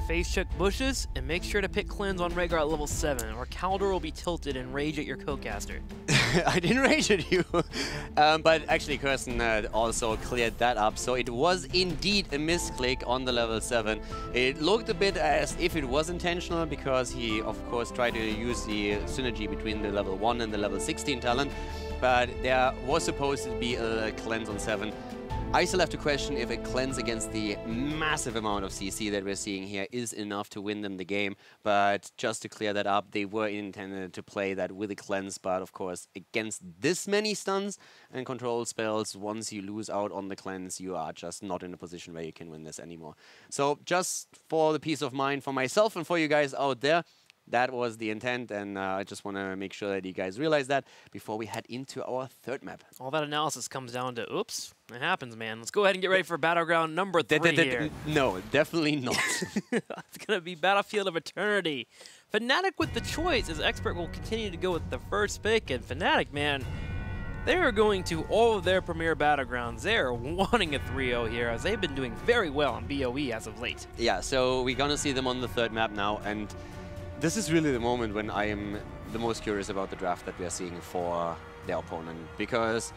face check bushes, and make sure to pick cleanse on Rhaegar at level 7, or Kaldor will be tilted and rage at your co-caster. I didn't rage at you. But actually, Kirsten also cleared that up. So it was indeed a misclick on the level 7. It looked a bit as if it was intentional because he, of course, tried to use the synergy between the level 1 and the level 16 talent. But there was supposed to be a cleanse on 7. I still have to question if a cleanse against the massive amount of CC that we're seeing here is enough to win them the game. But just to clear that up, they were intended to play that with a cleanse. But of course, against this many stuns and control spells, once you lose out on the cleanse, you are just not in a position where you can win this anymore. So just for the peace of mind for myself and for you guys out there, that was the intent, and I just want to make sure that you guys realize that before we head into our third map. All that analysis comes down to, oops, it happens, man. Let's go ahead and get ready for Battleground number 3 here. No, definitely not. It's going to be Battlefield of Eternity. Fnatic with the choice, as Expert will continue to go with the first pick, and Fnatic, man, they are going to all of their premier Battlegrounds. They are wanting a 3-0 here, as they've been doing very well on BOE as of late. Yeah, so we're going to see them on the third map now, and this is really the moment when I am the most curious about the draft that we are seeing for their opponent, because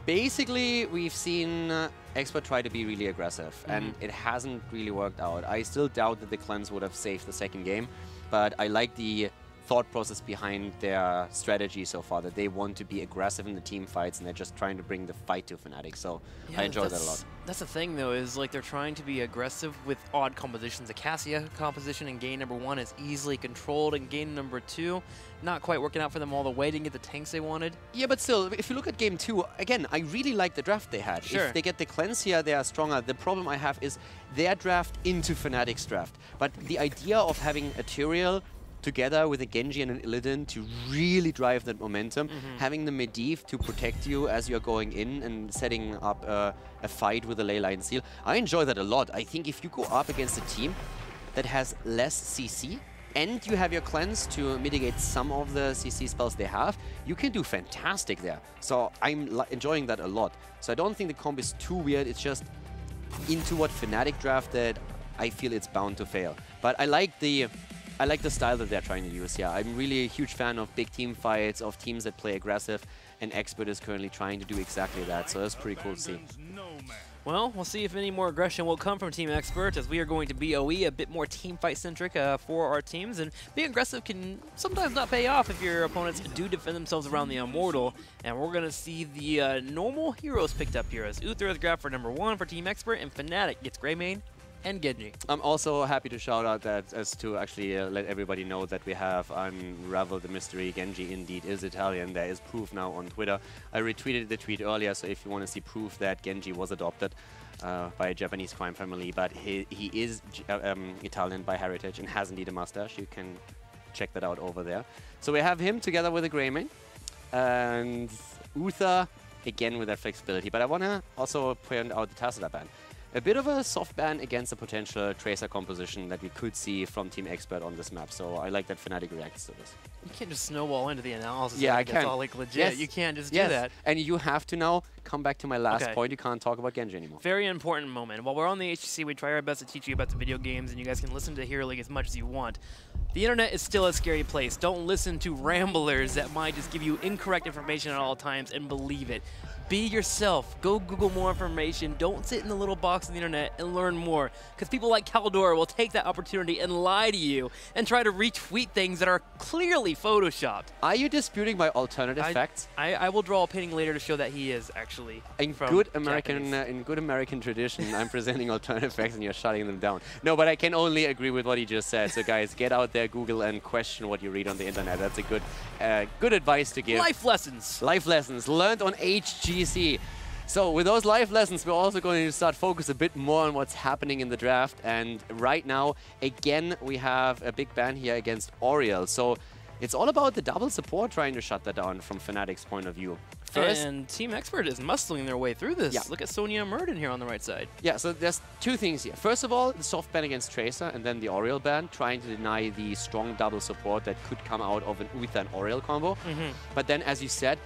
basically we've seen Expert try to be really aggressive, and it hasn't really worked out. I still doubt that the cleanse would have saved the second game, but I like the thought process behind their strategy so far, that they want to be aggressive in the team fights and they're just trying to bring the fight to Fnatic. So yeah, I enjoy that a lot. That's the thing though, is like they're trying to be aggressive with odd compositions. The Cassia composition in game number 1 is easily controlled, and game number 2 not quite working out for them all the way. Didn't get the tanks they wanted. Yeah, but still, if you look at game 2, again, I really like the draft they had. Sure. If they get the cleanse here, they are stronger. The problem I have is their draft into Fnatic's draft. But the idea of having a Tyrael together with a Genji and an Illidan to really drive that momentum, having the Medivh to protect you as you're going in and setting up a fight with a Leyline Seal. I enjoy that a lot. I think if you go up against a team that has less CC and you have your cleanse to mitigate some of the CC spells they have, you can do fantastic there. So I'm enjoying that a lot. So I don't think the comp is too weird. It's just into what Fnatic drafted, I feel it's bound to fail. But I like the style that they're trying to use. Yeah, I'm really a huge fan of big team fights, of teams that play aggressive, and Expert is currently trying to do exactly that, so that's pretty cool to see. Well, we'll see if any more aggression will come from Team Expert, as we are going to BOE, a bit more team fight centric for our teams, and being aggressive can sometimes not pay off if your opponents do defend themselves around the Immortal, and we're going to see the normal heroes picked up here, as Uther is grabbed for number 1 for Team Expert, and Fnatic gets Greymane and Genji. I'm also happy to shout out that, as to actually let everybody know that we have unraveled the mystery. Genji indeed is Italian. There is proof now on Twitter. I retweeted the tweet earlier, so if you want to see proof that Genji was adopted by a Japanese crime family, but he is Italian by heritage and has indeed a mustache. You can check that out over there. So we have him together with a Greymane, and Uther again with that flexibility. But I want to also point out the Tacita ban. A bit of a soft ban against a potential Tracer composition that we could see from Team Expert on this map, so I like that Fnatic reacts to this. You can't just snowball into the analysis. Yeah, I can. It's all like legit. Yes. You can't just do that. And you have to now come back to my last point. You can't talk about Genji anymore. Very important moment. While we're on the HGC, we try our best to teach you about the video games, and you guys can listen to Hero League as much as you want. The internet is still a scary place. Don't listen to ramblers that might just give you incorrect information at all times and believe it. Be yourself. Go Google more information. Don't sit in the little box on the internet and learn more, because people like Kaldor will take that opportunity and lie to you and try to retweet things that are clearly photoshopped. Are you disputing my alternative facts? I will draw a painting later to show that he is actually in good American tradition. I'm presenting alternative facts and you're shutting them down. No, but I can only agree with what he just said. So guys, get out there, Google, and question what you read on the internet. That's a good advice to give. Life lessons. Life lessons learned on HGC. So with those life lessons, we're also going to start focus a bit more on what's happening in the draft. And right now, again, we have a big ban here against Oriel. So it's all about the double support trying to shut that down from Fnatic's point of view. And Team Expert is muscling their way through this. Yeah. Look at Sonya Murden here on the right side. Yeah, so there's two things here. First of all, the soft ban against Tracer, and then the Oriel ban, trying to deny the strong double support that could come out of an Uther and Oriel combo. But then, as you said,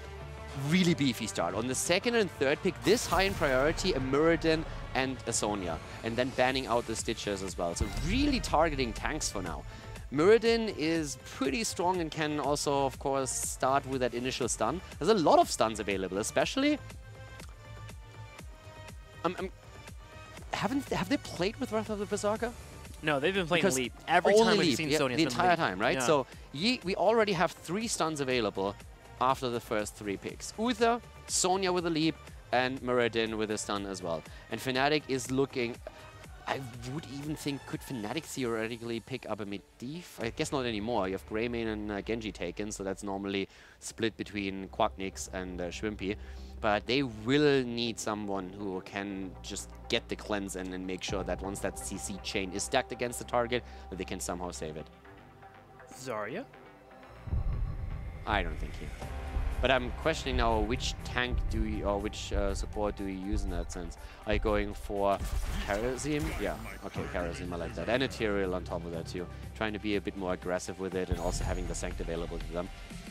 really beefy start. On the second and third pick, this high in priority, a Muradin and a Sonya, and then banning out the Stitchers as well. So really targeting tanks for now. Muradin is pretty strong and can also, of course, start with that initial stun. There's a lot of stuns available, especially... have they played with Wrath of the Berserker? No, they've been playing Because Leap. Every time we've Leap, seen yeah, Sonya, the it's been entire Leap. time, right? Yeah. So we already have 3 stuns available after the first 3 picks. Uther, Sonya with a Leap, and Muradin with a stun as well. And Fnatic is looking... I would even think, could Fnatic theoretically pick up a Medivh? I guess not anymore. You have Greymane and Genji taken, so that's normally split between Quacknix and Shrimpy. But they will need someone who can just get the cleanse and make sure that once that CC chain is stacked against the target, that they can somehow save it. Zarya? I don't think he. But I'm questioning now which tank do you, or which support do you use in that sense? Are you going for Karazim? Yeah, okay, Karazim, I like that. And Ethereal on top of that too. Trying to be a bit more aggressive with it and also having the Sanct available to them.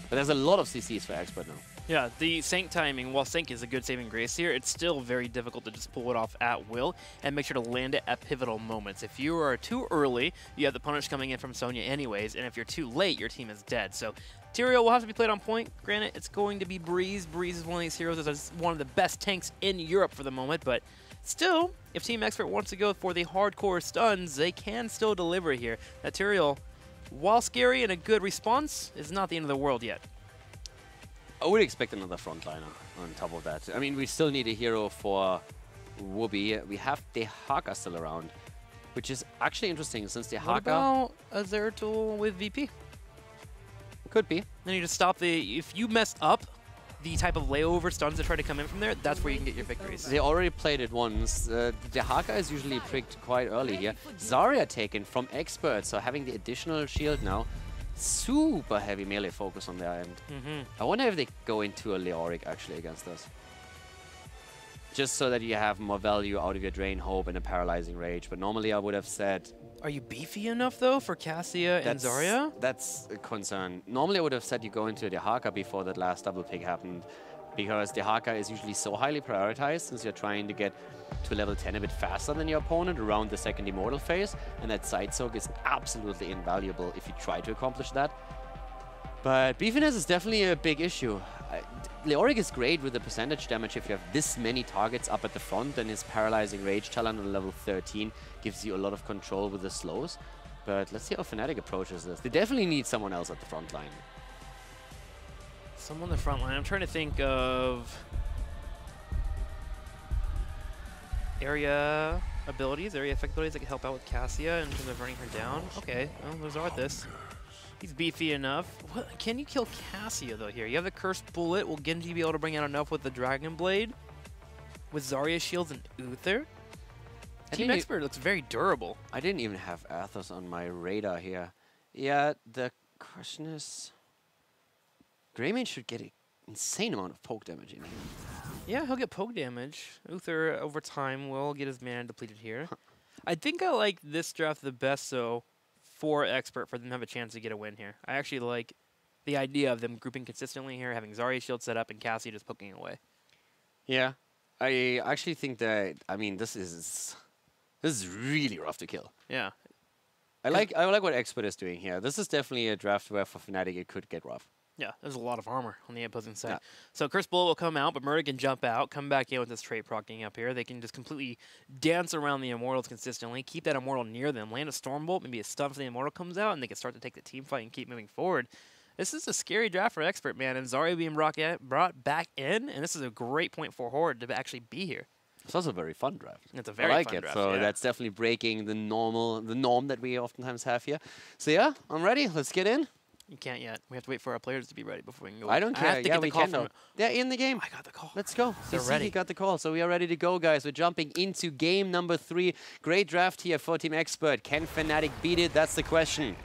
But there's a lot of CCs for Expert now. Yeah, the Sanct timing, while Sanct is a good saving grace here, it's still very difficult to just pull it off at will and make sure to land it at pivotal moments. If you are too early, you have the punish coming in from Sonya anyways, and if you're too late, your team is dead. So Tyrael will have to be played on point. Granted, it's going to be Breeze. Breeze is one of these heroes that's one of the best tanks in Europe for the moment, but still, if Team Expert wants to go for the hardcore stuns, they can still deliver here. That Tyrael, while scary and a good response, is not the end of the world yet. I would expect another frontliner on top of that. I mean, we still need a hero for Wooby. We have Dehaka still around, which is actually interesting since Dehaka... What about a Zeratul with VP? Could be. Then you just stop the... If you mess up the type of layover stuns that try to come in from there, that's where you can get your victories. They already played it once. Dehaka is usually pricked quite early here. Zarya taken from Expert, so having the additional shield now. Super heavy melee focus on their end. I wonder if they go into a Leoric actually against us. Just so that you have more value out of your Drain Hope and a Paralyzing Rage. But normally I would have said... Are you beefy enough though for Cassia and Zarya? That's a concern. Normally I would have said you go into Dehaka before that last double pick happened. Because Dehaka is usually so highly prioritized since you're trying to get to level 10 a bit faster than your opponent around the second Immortal phase, and that side soak is absolutely invaluable if you try to accomplish that. But beefiness is definitely a big issue. Leoric is great with the percentage damage if you have this many targets up at the front, and his Paralyzing Rage talent on level 13 gives you a lot of control with the slows. But let's see how Fnatic approaches this. They definitely need someone else at the front line. Someone on the front line. I'm trying to think of area abilities, area effect abilities that can help out with Cassia in terms of running her down. Okay, well, there's Arthas. He's beefy enough. What, can you kill Cassia though here? You have the Cursed Bullet. Will Genji be able to bring out enough with the Dragon Blade? With Zarya shields and Uther? Team Expert looks very durable. I didn't even have Athos on my radar here. Yeah, the question is... Greymane should get an insane amount of poke damage in here. Yeah, he'll get poke damage. Uther, over time, will get his mana depleted here. I think I like this draft the best, though, for Expert, for them to have a chance to get a win here. I actually like the idea of them grouping consistently here, having Zarya shield set up and Cassie just poking away. Yeah, I actually think that, I mean, this is really rough to kill. Yeah. I like what Expert is doing here. This is definitely a draft where for Fnatic it could get rough. Yeah, there's a lot of armor on the opposing side. Yeah. So Cursed Bullet will come out, but Murder can jump out, come back in with this trait procking up here. They can just completely dance around the Immortals consistently, keep that Immortal near them, land a Stormbolt, maybe a stun for the Immortal comes out, and they can start to take the team fight and keep moving forward. This is a scary draft for Expert, man, and Zarya being brought back in, and this is a great point for Horde to actually be here. It's also a very fun draft. It's a very fun draft. So that's definitely breaking the norm that we oftentimes have here. So yeah, I'm ready. Let's get in. You can't yet. We have to wait for our players to be ready before we can go. I don't care. Yeah, we can though. They're in the game. I got the call. Let's go. They're ready. He got the call. So we are ready to go, guys. We're jumping into game number 3. Great draft here for Team Expert. Can Fnatic beat it? That's the question.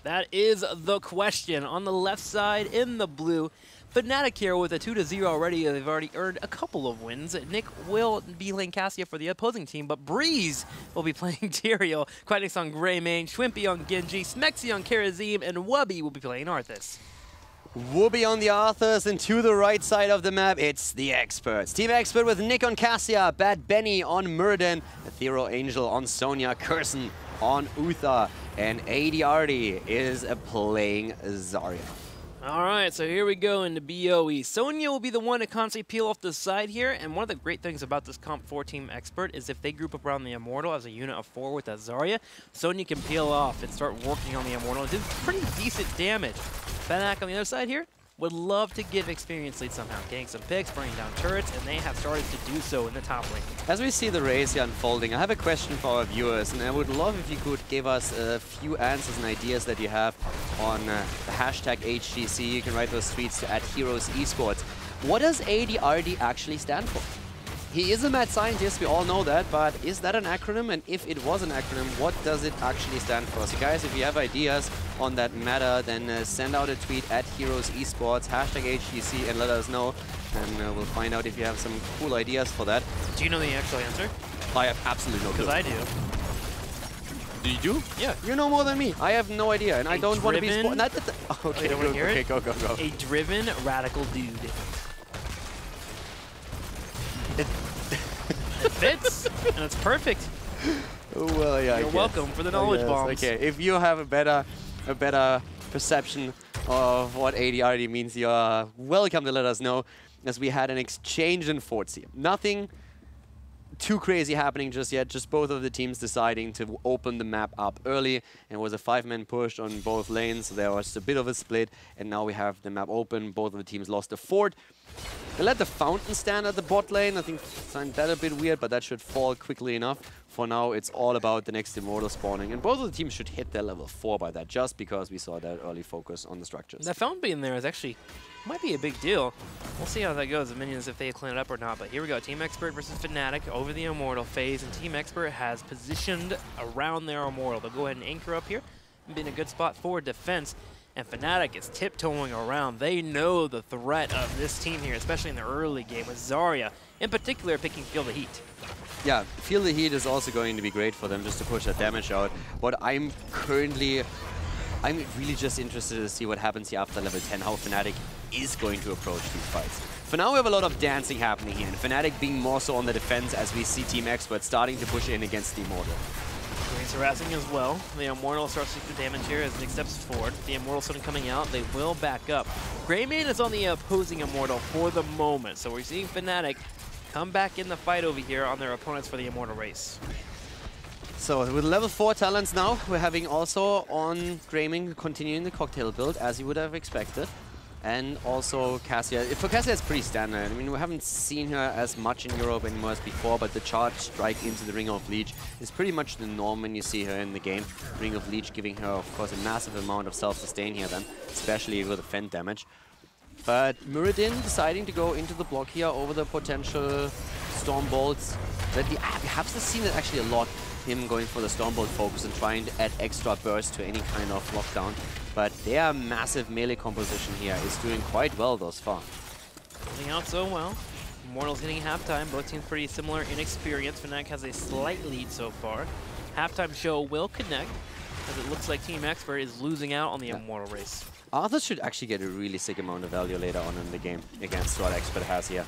That is the question. On the left side, in the blue, Fnatic here with a 2-0 already. They've already earned a couple of wins. Nick will be playing Cassia for the opposing team, but Breeze will be playing Tyrael. Quacknix on Greymane, Shrimpy on Genji, Smexy on Karazim, and Wubby will be playing Arthas. Whoopi on the Arthurs, and to the right side of the map, it's the Experts. Team Expert with Nick on Cassia, Bad Benny on Muradin, Ethereal Angel on Sonya, Curson on Uther, and ADRD is playing Zarya. All right, so here we go into BOE. Sonya will be the one to constantly peel off the side here, and one of the great things about this Comp 4 Team Expert is if they group up around the Immortal as a unit of 4 with that Zarya, Sonya can peel off and start working on the Immortal. It did pretty decent damage. Fnatic on the other side here would love to give experience lead somehow, getting some picks, bringing down turrets, and they have started to do so in the top lane. As we see the race here unfolding, I have a question for our viewers, and I would love if you could give us a few answers and ideas that you have on the hashtag HGC. You can write those tweets to @HeroesEsports. What does ADRD actually stand for? He is a mad scientist, we all know that, but is that an acronym? And if it was an acronym, what does it actually stand for? So guys, if you have ideas on that matter, then send out a tweet @HeroesEsports, hashtag HGC, and let us know. And we'll find out if you have some cool ideas for that. Do you know the actual answer? I have absolutely no clue. Because I do. Do you do? Yeah. You know more than me. I have no idea, and I don't want to be spoiled. Okay, don't wanna hear it? go. A driven radical dude. It fits, and it's perfect. Well, yeah. You're welcome for the knowledge bombs. Okay, if you have a better perception of what ADRD means, you're welcome to let us know, as we had an exchange in Fortsea. Nothing too crazy happening just yet, just both of the teams deciding to open the map up early. And it was a 5-man push on both lanes, so there was a bit of a split, and now we have the map open. Both of the teams lost a fort. They let the Fountain stand at the bot lane. I think find that a bit weird, but that should fall quickly enough. For now, it's all about the next Immortal spawning, and both of the teams should hit their level 4 by that, just because we saw that early focus on the structures. That Fountain being there is actually, might be a big deal. We'll see how that goes, the minions, if they clean it up or not. But here we go, Team Expert versus Fnatic over the Immortal phase, and Team Expert has positioned around their Immortal. They'll go ahead and anchor up here and be in a good spot for defense. And Fnatic is tiptoeing around. They know the threat of this team here, especially in the early game, with Zarya, in particular, picking Feel the Heat. Yeah, Feel the Heat is also going to be great for them, just to push that damage out. But I'm really just interested to see what happens here after level 10, how Fnatic is going to approach these fights. For now, we have a lot of dancing happening here, and Fnatic being more so on the defense as we see Team Expert starting to push in against the Immortal. Green's harassing as well. The Immortal starts to do damage here as Nick steps forward. The Immortal suddenly coming out. They will back up. Greymane is on the opposing Immortal for the moment, so we're seeing Fnatic come back in the fight over here on their opponents for the Immortal race. So with level 4 talents now, we're having also on Greymane continuing the cocktail build, as you would have expected. And also Cassia. For Cassia, it's pretty standard. I mean, we haven't seen her as much in Europe anymore as before, but the charge strike into the Ring of Leech is pretty much the norm when you see her in the game. Ring of Leech giving her, of course, a massive amount of self-sustain here then, especially with the Fend damage. But Muradin deciding to go into the block here over the potential Storm Bolts. But we have seen it actually a lot, him going for the Storm Bolt focus and trying to add extra burst to any kind of lockdown. But their massive melee composition here is doing quite well thus far. Coming out so well. Immortals hitting halftime. Both teams pretty similar in experience. Fnatic has a slight lead so far. Halftime show will connect, as it looks like Team Expert is losing out on the Immortal race. Arthur should actually get a really sick amount of value later on in the game against what Expert has here.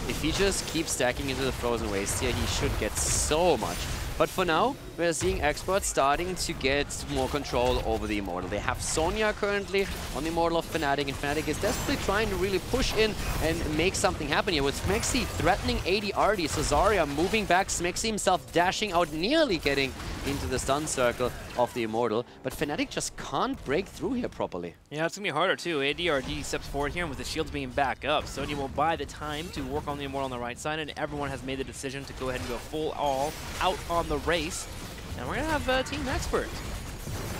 If he just keeps stacking into the Frozen Waste here, he should get so much. But for now, we're seeing Expert starting to get more control over the Immortal. They have Sonya currently on the Immortal of Fnatic, and Fnatic is desperately trying to really push in and make something happen here, with Smexy threatening ADRD. So Zarya moving back, Smexy himself dashing out, nearly getting into the stun circle of the Immortal. But Fnatic just can't break through here properly. Yeah, it's going to be harder too. ADRD steps forward here, and with the shields being back up, Sonya will buy the time to work on the Immortal on the right side, and everyone has made the decision to go ahead and go full all out on the race. And we're going to have Team Expert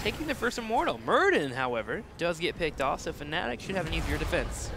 taking the first Immortal. Muradin, however, does get picked off, so Fnatic should have an easier defense.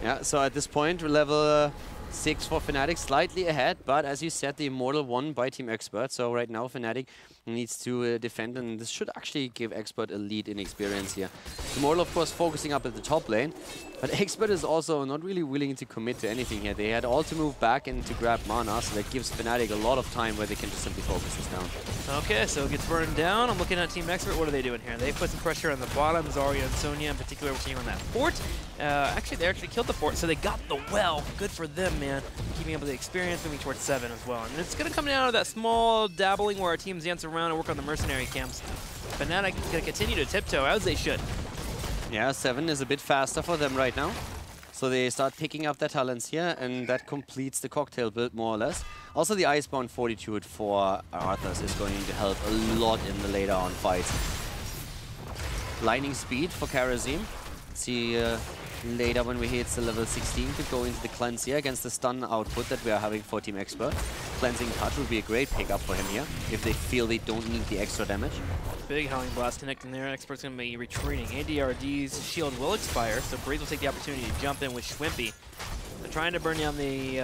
Yeah, so at this point, level 6 for Fnatic, slightly ahead, but as you said, the Immortal won by Team Expert, so right now Fnatic needs to defend, and this should actually give Expert a lead in experience here. Immortal, of course, focusing up at the top lane, but Expert is also not really willing to commit to anything here. They had all to move back and to grab mana, so that gives Fnatic a lot of time where they can just simply focus this down. Okay, so it gets burned down. I'm looking at Team Expert. What are they doing here? They put some pressure on the bottom. Zarya and Sonya in particular working on that fort. Actually, they actually killed the fort, so they got the well. Good for them, man. Keeping up with the experience, moving towards 7 as well. And it's going to come down to that small dabbling where our teams dance around and work on the mercenary camps. Fnatic is going to continue to tiptoe, as they should. Yeah, 7 is a bit faster for them right now. So they start picking up their talents here, and that completes the cocktail build more or less. Also, the Icebound Fortitude for Arthas is going to help a lot in the later on fights. Lightning Speed for Karazim. See later when we hit the level 16 to go into the cleanse here against the stun output that we are having for Team Expert. Cleansing Touch would be a great pickup for him here if they feel they don't need the extra damage. Big Howling Blast connecting there. Expert's going to be retreating. ADRD's shield will expire, so Breeze will take the opportunity to jump in with Schwimpy. They're trying to burn down the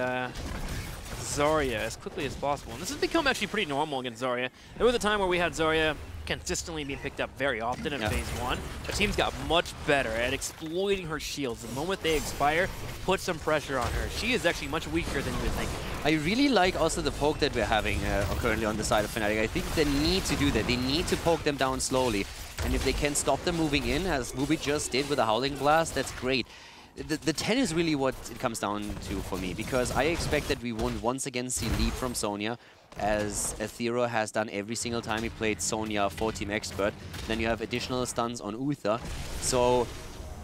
Zarya as quickly as possible. And this has become actually pretty normal against Zarya. There was a time where we had Zarya consistently being picked up very often in Phase 1. The team's got much better at exploiting her shields. The moment they expire, put some pressure on her. She is actually much weaker than you would think. I really like also the poke that we're having currently on the side of Fnatic. I think they need to do that. They need to poke them down slowly. And if they can stop them moving in, as Mubi just did with a Howling Blast, that's great. The 10 is really what it comes down to for me, because I expect that we won't once again see lead from Sonya, as Aethero has done every single time he played Sonya for Team Expert. Then you have additional stuns on Uther. So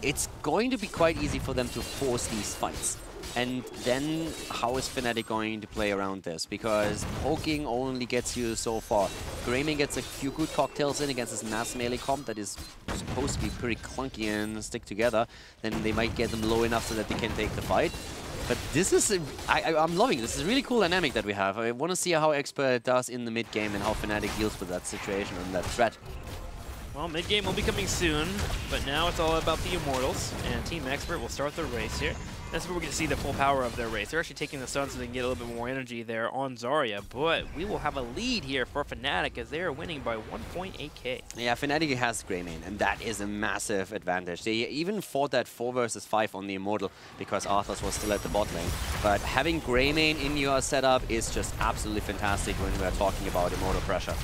it's going to be quite easy for them to force these fights. And then how is Fnatic going to play around this? Because poking only gets you so far. Greymane gets a few good cocktails in against this mass melee comp that is supposed to be pretty clunky and stick together. Then they might get them low enough so that they can take the fight. But this is, I'm loving this. It's a really cool dynamic that we have. I want to see how Expert does in the mid game and how Fnatic deals with that situation and that threat. Well, mid-game will be coming soon, but now it's all about the Immortals, and Team Expert will start the race here. That's where we're going to see the full power of their race. They're actually taking the stun so they can get a little bit more energy there on Zarya, but we will have a lead here for Fnatic as they are winning by 1.8k. Yeah, Fnatic has Greymane, and that is a massive advantage. They even fought that 4 versus 5 on the Immortal because Arthas was still at the bot lane. But having Greymane in your setup is just absolutely fantastic when we are talking about Immortal pressure.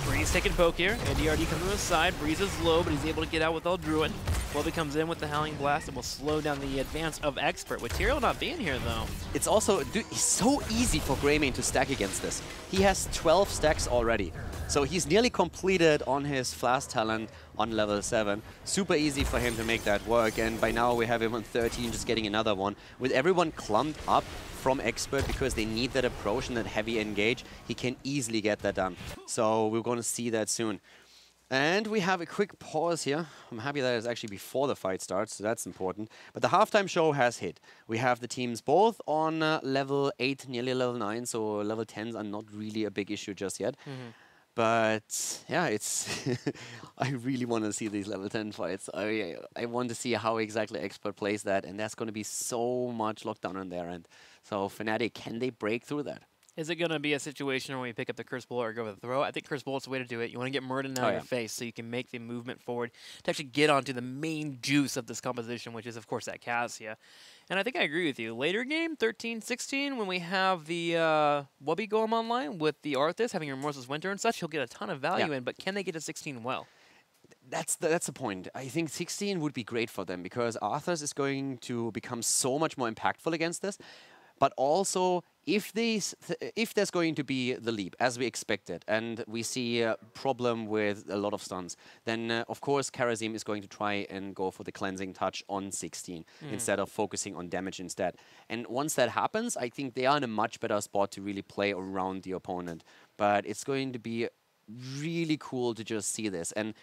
Breeze taking poke here. ADRD comes on the side. Breeze is low, but he's able to get out without Druid. Welby comes in with the Howling Blast and will slow down the advance of Expert. With Tyrael not being here, though. It's also it's so easy for Greymane to stack against this. He has 12 stacks already. So he's nearly completed on his Flash talent on level 7. Super easy for him to make that work. And by now we have him on 13, just getting another one. With everyone clumped up from Expert because they need that approach and that heavy engage, he can easily get that done. So we're going to see that soon. And we have a quick pause here. I'm happy that it's actually before the fight starts, so that's important. But the halftime show has hit. We have the teams both on level 8, nearly level 9, so level 10s are not really a big issue just yet. But yeah, it's I really want to see these level 10 fights. I want to see how exactly Expert plays that, and that's going to be so much lockdown on their end. So Fnatic, can they break through that? Is it going to be a situation where we pick up the Curse Bullet or go with the throw? I think Curse Bullet's the way to do it. You want to get Murden out of your face so you can make the movement forward to actually get onto the main juice of this composition, which is, of course, that Cassia. And I think I agree with you. Later game, 13-16, when we have the Wubby Golem online with the Arthas, having your Remorseless Winter and such, he'll get a ton of value in, but can they get to 16 well? That's the point. I think 16 would be great for them because Arthas is going to become so much more impactful against this. But also, if there's going to be the leap, as we expected, and we see a problem with a lot of stuns, then of course Karazim is going to try and go for the Cleansing Touch on 16 instead of focusing on damage instead. And once that happens, I think they are in a much better spot to really play around the opponent. But it's going to be really cool to just see this. And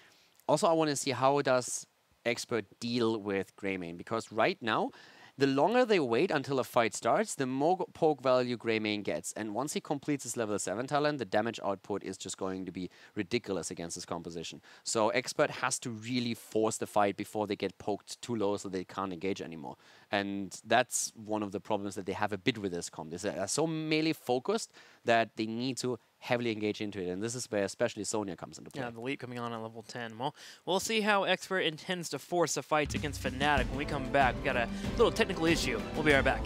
also I want to see how does Expert deal with Greymane, because right now, the longer they wait until a fight starts, the more poke value Greymane gets. And once he completes his level 7 talent, the damage output is just going to be ridiculous against this composition. So Expert has to really force the fight before they get poked too low so they can't engage anymore. And that's one of the problems that they have a bit with this comp. They're so melee focused that they need to heavily engage into it, and this is where especially Sonya comes into play. Yeah, the leap coming on at level 10. Well, we'll see how Expert intends to force the fights against Fnatic when we come back. We got a little technical issue. We'll be right back.